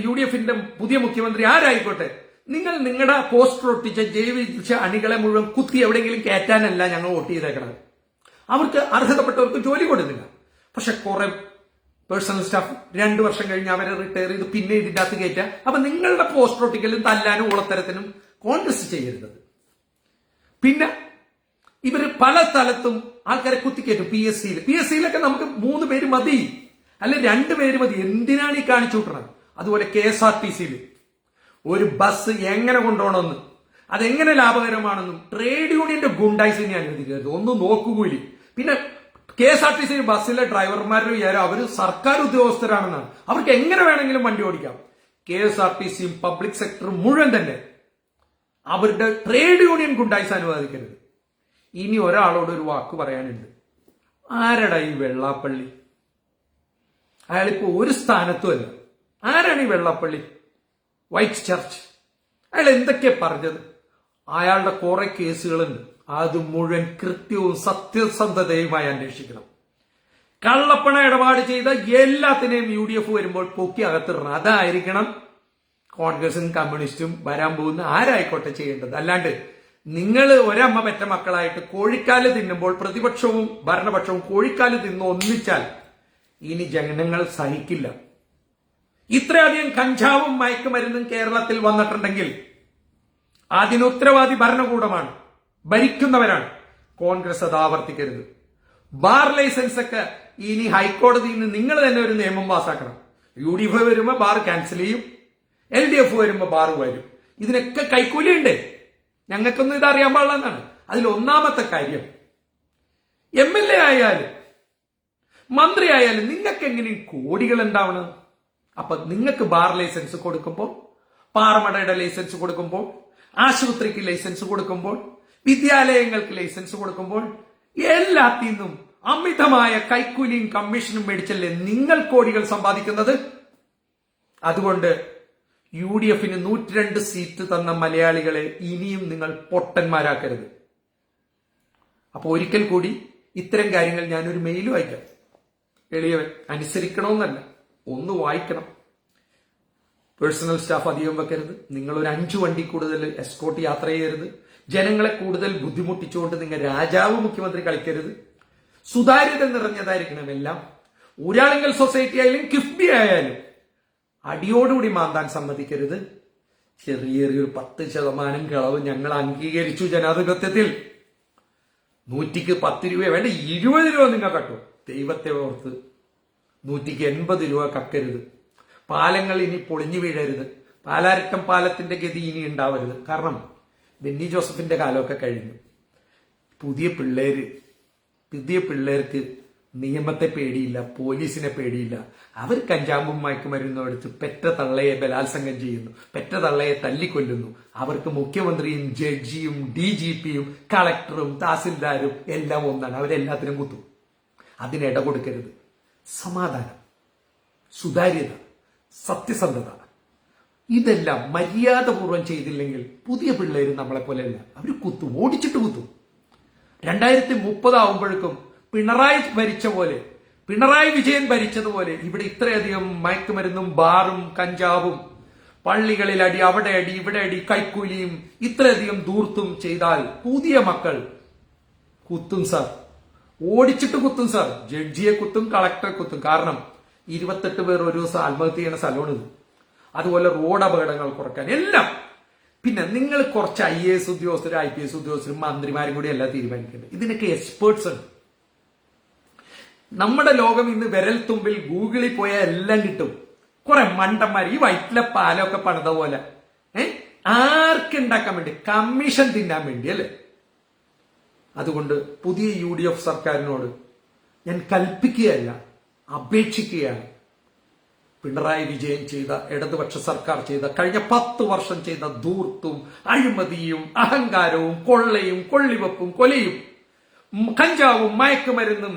UDFന്റെ പുതിയ മുഖ്യമന്ത്രി ആരായിക്കോട്ടെ, നിങ്ങൾ നിങ്ങളുടെ പോസ്റ്റർ ഒട്ടിച്ച ജൈവിച്ച അണികളെ മുഴുവൻ കുത്തി എവിടെയെങ്കിലും കയറ്റാനല്ല ഞങ്ങൾ വോട്ട് ചെയ്തേക്കണത്. അവർക്ക് അർഹതപ്പെട്ടവർക്ക് ജോലി കൊടുക്കുന്നില്ല. പക്ഷെ കുറെ പേഴ്സണൽ സ്റ്റാഫ് 2 വർഷം കഴിഞ്ഞ് അവരെ റിട്ടയർ ചെയ്ത് പിന്നെ ഇതിന്റെ അകത്ത് കയറ്റാം. അപ്പൊ നിങ്ങളുടെ പോസ്റ്റർ ഒട്ടിക്കലും തല്ലാനും ഉളത്തരത്തിനും കോൺഗ്രസ് ചെയ്യരുത്. പിന്നെ ഇവര് പല സ്ഥലത്തും ആൾക്കാരെ കുത്തിക്കയറ്റും. PSCയിലൊക്കെ നമുക്ക് 3 പേര് മതി, അല്ലെ 2 പേര് മതി. എന്തിനാണ് ഈ കാണിച്ചു വിട്ടത്? അതുപോലെ KSRTCയിൽ ഒരു ബസ് എങ്ങനെ കൊണ്ടുപോകണമെന്ന്, അതെങ്ങനെ ലാഭകരമാണെന്നും ട്രേഡ് യൂണിയന്റെ ഗുണ്ടായിസിനെ അനുവദിക്കരുത്. ഒന്നും നോക്കുകൂലി. പിന്നെ KSRTC ബസ്സിലെ ഡ്രൈവർമാരുടെ വിചാരം അവര് സർക്കാർ ഉദ്യോഗസ്ഥരാണെന്നാണ്. അവർക്ക് എങ്ങനെ വേണമെങ്കിലും വണ്ടി ഓടിക്കാം. KSRTCയും പബ്ലിക് സെക്ടറും മുഴുവൻ തന്നെ അവരുടെ ട്രേഡ് യൂണിയൻ ഗുണ്ടായിസ് അനുവദിക്കരുത്. ഇനി ഒരാളോട് ഒരു വാക്ക് പറയാനുണ്ട്. ആരടാ ഈ വെള്ളാപ്പള്ളി? അയാളിപ്പോ ഒരു സ്ഥാനത്തുമല്ല. ആരാണ് ഈ വെള്ളാപ്പള്ളി? White church. അയാൾ എന്തൊക്കെയാ പറഞ്ഞത്? അയാളുടെ കുറെ കേസുകളുണ്ട്. അത് മുഴുവൻ കൃത്യവും സത്യസന്ധതയുമായി അന്വേഷിക്കണം. കള്ളപ്പണ ഇടപാട് ചെയ്ത എല്ലാത്തിനെയും UDF വരുമ്പോൾ പൊക്കി അകത്തിടണം. അതായിരിക്കണം കോൺഗ്രസും കമ്മ്യൂണിസ്റ്റും വരാൻ പോകുന്ന ആരായിക്കോട്ടെ ചെയ്യേണ്ടത്. അല്ലാണ്ട് നിങ്ങൾ ഒരമ്മ പെറ്റ മക്കളായിട്ട് കോഴിക്കാല് തിന്നുമ്പോൾ പ്രതിപക്ഷവും ഭരണപക്ഷവും കോഴിക്കാല് തിന്ന് ഒന്നിച്ചാൽ ഇനി ജനങ്ങൾ സഹിക്കില്ല. ഇത്രയധികം കഞ്ചാവും മയക്കുമരുന്നും കേരളത്തിൽ വന്നിട്ടുണ്ടെങ്കിൽ അതിന് ഉത്തരവാദി ഭരണകൂടമാണ്, ഭരിക്കുന്നവരാണ്. കോൺഗ്രസ് അത് ആവർത്തിക്കരുത്. ബാർ ലൈസൻസ് ഒക്കെ ഇനി ഹൈക്കോടതിയിൽ നിന്ന് നിങ്ങൾ തന്നെ ഒരു നിയമം പാസ്സാക്കണം. UDF വരുമ്പോ ബാർ ക്യാൻസൽ ചെയ്യും, LDF വരുമ്പോ ബാർ വരും. ഇതിനൊക്കെ കൈക്കൂലിയുണ്ട്. ഞങ്ങൾക്കൊന്നും ഇത് അറിയാൻ പാടില്ലെന്നാണ്. അതിൽ ഒന്നാമത്തെ കാര്യം, MLA ആയാലും മന്ത്രി ആയാലും നിങ്ങൾക്ക് എങ്ങനെയും കോടികൾ ഉണ്ടാവണം. അപ്പൊ നിങ്ങൾക്ക് ബാർ ലൈസൻസ് കൊടുക്കുമ്പോൾ, പാറമടയുടെ ലൈസൻസ് കൊടുക്കുമ്പോൾ, ആശുപത്രിക്ക് ലൈസൻസ് കൊടുക്കുമ്പോൾ, വിദ്യാലയങ്ങൾക്ക് ലൈസൻസ് കൊടുക്കുമ്പോൾ എല്ലാത്തിൽ നിന്നും അമിതമായ കൈക്കൂലിയും കമ്മീഷനും മേടിച്ചല്ലേ നിങ്ങൾ കോടികൾ സമ്പാദിക്കുന്നത്. അതുകൊണ്ട് UDFന് 102 സീറ്റ് തന്ന മലയാളികളെ ഇനിയും നിങ്ങൾ പൊട്ടന്മാരാക്കരുത്. അപ്പൊ ഒരിക്കൽ കൂടി ഇത്തരം കാര്യങ്ങൾ ഞാനൊരു മെയിൽ വായിക്കാം. എളിയവൻ അനുസരിക്കണമെന്നല്ല, ഒന്ന് വായിക്കണം. പേഴ്സണൽ സ്റ്റാഫ് അധികം വെക്കരുത്. നിങ്ങൾ ഒരു 5 വണ്ടി കൂടുതൽ എസ്കോർട്ട് യാത്ര ചെയ്യരുത്. ജനങ്ങളെ കൂടുതൽ ബുദ്ധിമുട്ടിച്ചുകൊണ്ട് നിങ്ങൾ രാജാവ് മുഖ്യമന്ത്രി കളിക്കരുത്. സുതാര്യത നിറഞ്ഞതായിരിക്കണം എല്ലാം. ഊരാളുങ്കൽ സൊസൈറ്റി ആയാലും കിഫ്ബി ആയാലും അടിയോടുകൂടി മാന്താൻ സമ്മതിക്കരുത്. ചെറിയൊരു 10% കളവ് ഞങ്ങൾ അംഗീകരിച്ചു ജനാധിപത്യത്തിൽ. 100ക്ക് 10 രൂപ വേണ്ട, 20 രൂപ നിങ്ങൾ കട്ടു. ദൈവത്തെ ഓർത്ത് 180 രൂപ കക്കരുത്. പാലങ്ങൾ ഇനി പൊളിഞ്ഞു വീഴരുത്. പാലാരിട്ടം പാലത്തിന്റെ ഗതി ഇനി ഉണ്ടാവരുത്. കാരണം ബെന്നി ജോസഫിന്റെ കാലമൊക്കെ കഴിഞ്ഞു. പുതിയ പിള്ളേർക്ക് നിയമത്തെ പേടിയില്ല, പോലീസിനെ പേടിയില്ല. അവർ കഞ്ചാമ്പും മയക്കുമരുന്നും എടുത്ത് പെറ്റ തള്ളയെ ബലാത്സംഗം ചെയ്യുന്നു, പെറ്റ തള്ളയെ തല്ലിക്കൊല്ലുന്നു. അവർക്ക് മുഖ്യമന്ത്രിയും ജഡ്ജിയും DGPയും കളക്ടറും തഹസിൽദാരും എല്ലാം ഒന്നാണ്. അവരെല്ലാത്തിനും കുത്തും. അതിനിട കൊടുക്കരുത്. സമാധാനം, സുതാര്യത, സത്യസന്ധത, ഇതെല്ലാം മര്യാദപൂർവ്വം ചെയ്തില്ലെങ്കിൽ പുതിയ പിള്ളേര് നമ്മളെ പോലെയല്ല, അവർ കുത്തും, ഓടിച്ചിട്ട് കുത്തും. 2030 ആവുമ്പോഴേക്കും പിണറായി ഭരിച്ച പോലെ, പിണറായി വിജയൻ ഭരിച്ചതുപോലെ ഇവിടെ ഇത്രയധികം മയക്കുമരുന്നും ബാറും കഞ്ചാവും പള്ളികളിൽ അടി, അവിടെ അടി, ഇവിടെ അടി, കൈക്കൂലിയും ഇത്രയധികം ദൂർത്തും ചെയ്താൽ പുതിയ മക്കൾ കുത്തും സാർ, ഓടിച്ചിട്ട് കുത്തും സാർ. ജഡ്ജിയെ കുത്തും, കളക്ടറെ കുത്തും. കാരണം 28 പേർ ഒരു ദിവസം ആത്മഹത്യ ചെയ്യുന്ന സ്ഥലമാണ്. അതുപോലെ റോഡ് അപകടങ്ങൾ കുറയ്ക്കാൻ എല്ലാം. പിന്നെ നിങ്ങൾ കുറച്ച് IAS ഉദ്യോഗസ്ഥരും IPS ഉദ്യോഗസ്ഥരും മന്ത്രിമാരും കൂടി എല്ലാം തീരുമാനിക്കേണ്ടത്. ഇതിനൊക്കെ എക്സ്പേർട്സ് ഉണ്ട്. നമ്മുടെ ലോകം ഇന്ന് വിരൽ തുമ്പിൽ ഗൂഗിളിൽ പോയാൽ എല്ലാം കിട്ടും. കുറെ മണ്ടന്മാർ ഈ വയറ്റിലെ പാലൊക്കെ പണിത പോലെ ആർക്കുണ്ടാക്കാൻ വേണ്ടി, കമ്മീഷൻ തിന്നാൻ വേണ്ടി അല്ലേ. അതുകൊണ്ട് പുതിയ UDF സർക്കാരിനോട് ഞാൻ കൽപ്പിക്കുകയല്ല, അപേക്ഷിക്കുകയാണ്. പിണറായി വിജയൻ ചെയ്ത, ഇടതുപക്ഷ സർക്കാർ ചെയ്ത, കഴിഞ്ഞ 10 വർഷം ചെയ്ത ധൂർത്തും അഴിമതിയും അഹങ്കാരവും കൊള്ളയും കൊള്ളിവെപ്പും കൊലയും കഞ്ചാവും മയക്കുമരുന്നും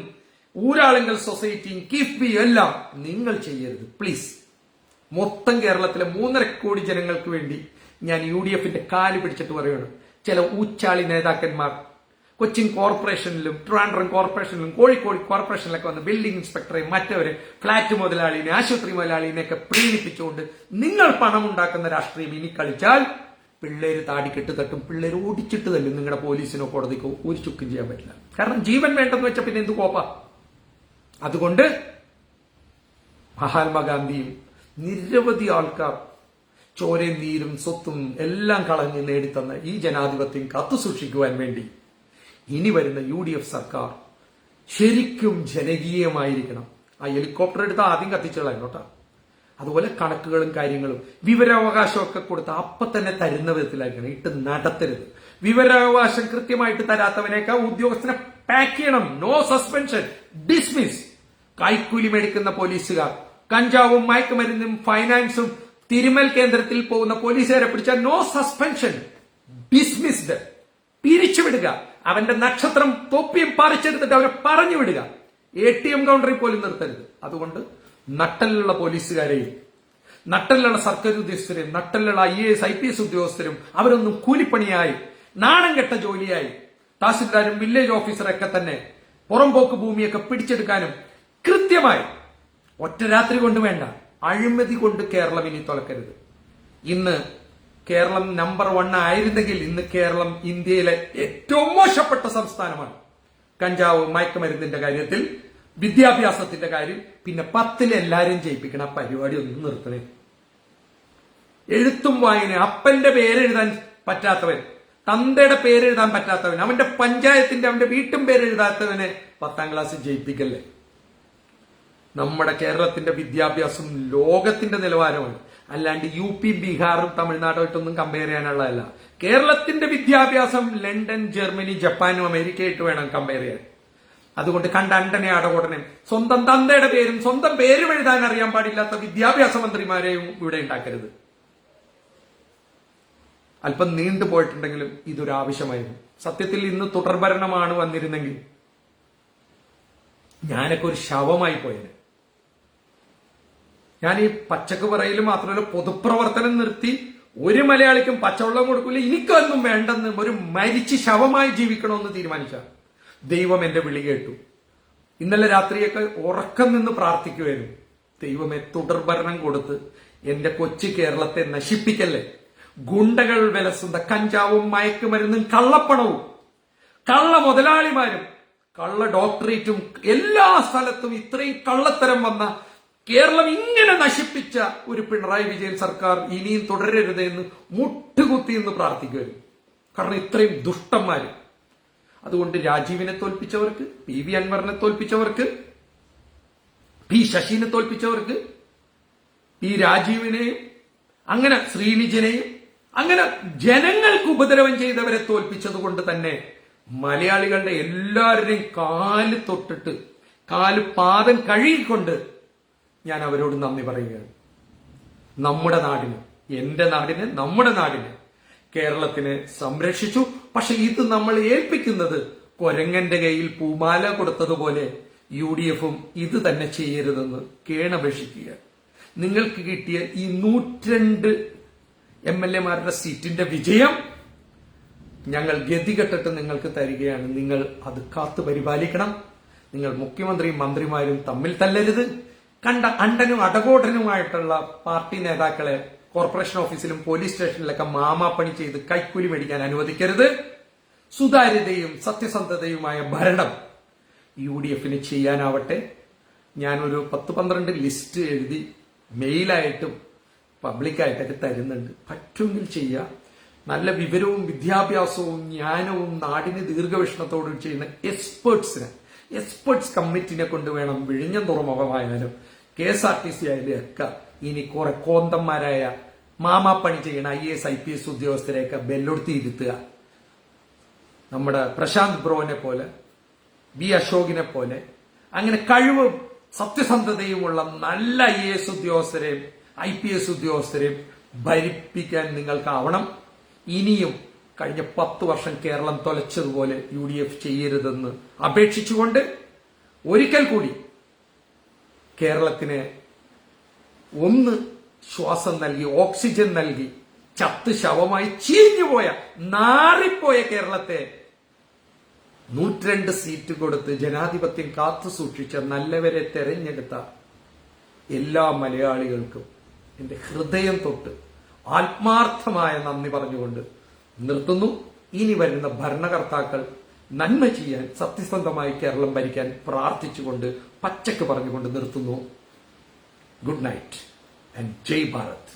ഊരാളുങ്കൽ സൊസൈറ്റിയും കിഫ്ബിയും എല്ലാം നിങ്ങൾ ചെയ്യരുത് പ്ലീസ്. മൊത്തം കേരളത്തിലെ 3.5 കോടി ജനങ്ങൾക്ക് വേണ്ടി ഞാൻ UDFന്റെ കാല് പിടിച്ചിട്ട് പറയുകയാണ്. ചില ഊച്ചാളി നേതാക്കന്മാർ കൊച്ചിൻ കോർപ്പറേഷനിലും ട്രിവാൻഡ്രം കോർപ്പറേഷനിലും കോഴിക്കോട് കോർപ്പറേഷനിലൊക്കെ വന്ന് ബിൽഡിംഗ് ഇൻസ്പെക്ടറെയും മറ്റവരെ ഫ്ളാറ്റ് മുതലാളിനെ, ആശുപത്രി മുതലാളിനെയൊക്കെ പ്രീണിപ്പിച്ചുകൊണ്ട് നിങ്ങൾ പണം ഉണ്ടാക്കുന്ന രാഷ്ട്രീയം ഇനി കളിച്ചാൽ പിള്ളേര് താടിക്കെട്ട് തട്ടും, പിള്ളേര് ഓടിച്ചിട്ട് തല്ലും. നിങ്ങളുടെ പോലീസിനോ കോടതിക്കോ ഒരു ചുക്കും ചെയ്യാൻ പറ്റില്ല. കാരണം ജീവൻ വേണ്ടെന്ന് വെച്ചാൽ പിന്നെ എന്ത് കോപ്പ. അതുകൊണ്ട് മഹാത്മാഗാന്ധിയും നിരവധി ആൾക്കാർ ചോരയും നീരും സ്വത്തും എല്ലാം കളഞ്ഞ് നേടിത്തന്ന ഈ ജനാധിപത്യം കാത്തുസൂക്ഷിക്കുവാൻ വേണ്ടി ഇനി വരുന്ന UDF സർക്കാർ ശരിക്കും ജനകീയമായിരിക്കണം. ആ ഹെലികോപ്റ്റർ എടുത്ത് ആദ്യം കത്തിച്ചോളാം കേട്ടോ. അതുപോലെ കണക്കുകളും കാര്യങ്ങളും വിവരാവകാശമൊക്കെ കൊടുത്ത് അപ്പൊ തന്നെ തരുന്ന വിധത്തിലായിരിക്കണം, ഇട്ട് നടത്തരുത്. വിവരാവകാശം കൃത്യമായിട്ട് തരാത്തവനേക്കാൾ ഉദ്യോഗസ്ഥനെ പാക്ക് ചെയ്യണം. No suspension, dismiss. കൈക്കൂലി മേടിക്കുന്ന പോലീസുകാർ, കഞ്ചാവും മയക്കുമരുന്നും ഫൈനാൻസും തിരുമൽ കേന്ദ്രത്തിൽ പോകുന്ന പോലീസുകാരെ പിടിച്ചാൽ നോ സസ്പെൻഷൻ, ഡിസ്മിസ്ഡ്, പിരിച്ചുവിടുക. അവന്റെ നക്ഷത്രം തൊപ്പിയും പറിച്ചെടുത്തിട്ട് അവരെ പറഞ്ഞു വിടുക. ATM കൗണ്ടറിൽ പോലും നിർത്തരുത്. അതുകൊണ്ട് നട്ടലുള്ള പോലീസുകാരെയും നട്ടലുള്ള സർക്കാർ ഉദ്യോഗസ്ഥരെയും നട്ടലുള്ള IAS IPS ഉദ്യോഗസ്ഥരും അവരൊന്നും കൂലിപ്പണിയായി നാണം കെട്ട ജോലിയായി തഹസിൽദാരും വില്ലേജ് ഓഫീസറൊക്കെ തന്നെ പുറംപോക്ക് ഭൂമിയൊക്കെ പിടിച്ചെടുക്കാനും കൃത്യമായി ഒറ്റ രാത്രി കൊണ്ട് വേണ്ട, അഴിമതി കൊണ്ട് കേരളം ഇനി തുലക്കരുത്. ഇന്ന് കേരളം നമ്പർ 1 ആയിരുന്നെങ്കിൽ ഇന്ന് കേരളം ഇന്ത്യയിലെ ഏറ്റവും മോശപ്പെട്ട സംസ്ഥാനമാണ്. കഞ്ചാവ് മയക്കുമരുന്നിന്റെ കാര്യത്തിൽ, വിദ്യാഭ്യാസത്തിന്റെ കാര്യം, പിന്നെ 10ൽ എല്ലാരും ജയിപ്പിക്കണം. ആ പരിപാടി ഒന്നും നിർത്തണേ. എഴുത്തും വായന, അപ്പന്റെ പേരെഴുതാൻ പറ്റാത്തവൻ, തന്തയുടെ പേരെഴുതാൻ പറ്റാത്തവൻ, അവന്റെ പഞ്ചായത്തിന്റെ അവന്റെ വീട്ടും പേരെഴുതാത്തവനെ 10ാം ക്ലാസ് ജയിപ്പിക്കല്ലേ. നമ്മുടെ കേരളത്തിന്റെ വിദ്യാഭ്യാസം ലോകത്തിന്റെ നിലവാരമാണ്. അല്ലാണ്ട് UP ബീഹാറും തമിഴ്നാടുമായിട്ടൊന്നും കമ്പയർ ചെയ്യാനുള്ളതല്ല. കേരളത്തിന്റെ വിദ്യാഭ്യാസം ലണ്ടൻ, ജർമ്മനി, ജപ്പാനും അമേരിക്കയായിട്ട് വേണം കമ്പയർ ചെയ്യാൻ. അതുകൊണ്ട് കണ്ട അണ്ടനെ അടകോടനെ സ്വന്തം തന്തയുടെ പേരും സ്വന്തം പേരും എഴുതാൻ അറിയാൻ പാടില്ലാത്ത വിദ്യാഭ്യാസ മന്ത്രിമാരെയും ഇവിടെ ഉണ്ടാക്കരുത്. അല്പം നീണ്ടുപോയിട്ടുണ്ടെങ്കിലും ഇതൊരു ആവശ്യമായിരുന്നു. സത്യത്തിൽ ഇന്ന് തുടർഭരണമാണ് വന്നിരുന്നെങ്കിൽ ഞാനൊക്കെ ഒരു ശവമായി പോയത്. ഞാൻ ഈ പച്ചക്ക് പറയൽ മാത്രമല്ല, പൊതുപ്രവർത്തനം നിർത്തി ഒരു മലയാളിക്കും പച്ചവെള്ളം കൊടുക്കില്ല, എനിക്കൊന്നും വേണ്ടെന്ന് ഒരു മരിച്ച് ശവമായി ജീവിക്കണമെന്ന് തീരുമാനിച്ച ദൈവം എന്റെ വിളി കേട്ടു. ഇന്നലെ രാത്രിയൊക്കെ ഉറക്കം നിന്ന് പ്രാർത്ഥിക്കുമായിരുന്നു, ദൈവമേ തുടർഭരണം കൊടുത്ത് എന്റെ കൊച്ചു കേരളത്തെ നശിപ്പിക്കല്ലേ. ഗുണ്ടകൾ വിലസുന്ന കഞ്ചാവും മയക്കുമരുന്നും കള്ളപ്പണവും കള്ള മുതലാളിമാരും കള്ള ഡോക്ടറേറ്റും എല്ലാ സ്ഥലത്തും ഇത്രയും കള്ളത്തരം വന്ന കേരളം ഇങ്ങനെ നശിപ്പിച്ച ഒരു പിണറായി വിജയൻ സർക്കാർ ഇനിയും തുടരരുത് എന്ന് മുട്ടുകുത്തി എന്ന് പ്രാർത്ഥിക്കുമായിരുന്നു. കാരണം ഇത്രയും ദുഷ്ടന്മാര്. അതുകൊണ്ട് രാജീവിനെ തോൽപ്പിച്ചവർക്ക്, PV അൻവറിനെ തോൽപ്പിച്ചവർക്ക്, P ശശിനെ തോൽപ്പിച്ചവർക്ക്, ഈ രാജീവിനെയും അങ്ങനെ ശ്രീനിജനെയും അങ്ങനെ ജനങ്ങൾക്ക് ഉപദ്രവം ചെയ്തവരെ തോൽപ്പിച്ചത് കൊണ്ട് തന്നെ മലയാളികളുടെ എല്ലാവരുടെയും കാല് തൊട്ടിട്ട് പാദം കഴുകിക്കൊണ്ട് ഞാൻ അവരോട് നന്ദി പറയുകയാണ്. നമ്മുടെ നാടിന്, എന്റെ നാടിന്, നമ്മുടെ നാടിന്, കേരളത്തിനെ സംരക്ഷിച്ചു. പക്ഷെ ഇത് നമ്മൾ ഏൽപ്പിക്കുന്നത് കൊരങ്ങന്റെ കയ്യിൽ പൂമാല കൊടുത്തതുപോലെ UDFും ഇത് തന്നെ ചെയ്യരുതെന്ന് കേണപേക്ഷിക്കുക. നിങ്ങൾക്ക് കിട്ടിയ ഈ 102 MLA-മാരുടെ സീറ്റിന്റെ വിജയം ഞങ്ങൾ ഗതികെട്ടിട്ട് നിങ്ങൾക്ക് തരികയാണ്. നിങ്ങൾ അത് കാത്തു പരിപാലിക്കണം. നിങ്ങൾ മുഖ്യമന്ത്രിയും മന്ത്രിമാരും തമ്മിൽ തല്ലരുത്. കണ്ട അണ്ടനും അടകോടനുമായിട്ടുള്ള പാർട്ടി നേതാക്കളെ കോർപ്പറേഷൻ ഓഫീസിലും പോലീസ് സ്റ്റേഷനിലൊക്കെ മാമാപ്പണി ചെയ്ത് കൈക്കൂലി മേടിക്കാൻ അനുവദിക്കരുത്. സുതാര്യതയും സത്യസന്ധതയുമായ ഭരണം UDF ചെയ്യാനാവട്ടെ. ഞാനൊരു 10-12 ലിസ്റ്റ് എഴുതി മെയിലായിട്ടും പബ്ലിക്കായിട്ടൊക്കെ തരുന്നുണ്ട്. പറ്റുമെങ്കിൽ ചെയ്യുക. നല്ല വിവരവും വിദ്യാഭ്യാസവും ജ്ഞാനവും നാടിന് ദീർഘവീക്ഷണത്തോടും ചെയ്യുന്ന എക്സ്പേർട്സ് കമ്മിറ്റിനെ കൊണ്ടുവേണം വിഴിഞ്ഞം തുറമുഖമായാലും KSRTC ആയാലും ഒക്കെ ഇനി കുറെ കോന്തന്മാരായ മാമാപ്പണി ചെയ്യണ IAS IPS ഉദ്യോഗസ്ഥരെയൊക്കെ ബെല്ലൊടുത്തിയിരുത്തുക. നമ്മുടെ പ്രശാന്ത് ബ്രോനെ പോലെ, B അശോകിനെ പോലെ അങ്ങനെ കഴിവും സത്യസന്ധതയുമുള്ള നല്ല IAS ഉദ്യോഗസ്ഥരെയും IPS ഉദ്യോഗസ്ഥരെയും ഭരിപ്പിക്കാൻ നിങ്ങൾക്കാവണം. ഇനിയും കഴിഞ്ഞ 10 വർഷം കേരളം തൊലച്ചതുപോലെ UDF ചെയ്യരുതെന്ന് അപേക്ഷിച്ചുകൊണ്ട് ഒരിക്കൽ കൂടി കേരളത്തിന് ഒന്ന് ശ്വാസം നൽകി, ഓക്സിജൻ നൽകി, ചത്ത് ശവമായി ചീഞ്ഞുപോയ നാറിപ്പോയ കേരളത്തെ 102 സീറ്റ് കൊടുത്ത് ജനാധിപത്യം കാത്തു സൂക്ഷിച്ച നല്ലവരെ തെരഞ്ഞെടുത്ത എല്ലാ മലയാളികൾക്കും എന്റെ ഹൃദയം തൊട്ട് ആത്മാർത്ഥമായ നന്ദി പറഞ്ഞുകൊണ്ട് നിർത്തുന്നു. ഇനി വരുന്ന ഭരണകർത്താക്കൾ നന്മ ചെയ്യാൻ, സത്യസന്ധമായി കേരളം ഭരിക്കാൻ പ്രാർത്ഥിച്ചുകൊണ്ട് പച്ചക്ക് പറഞ്ഞുകൊണ്ട് നിർത്തുന്നു. Good night and Jai Bharat.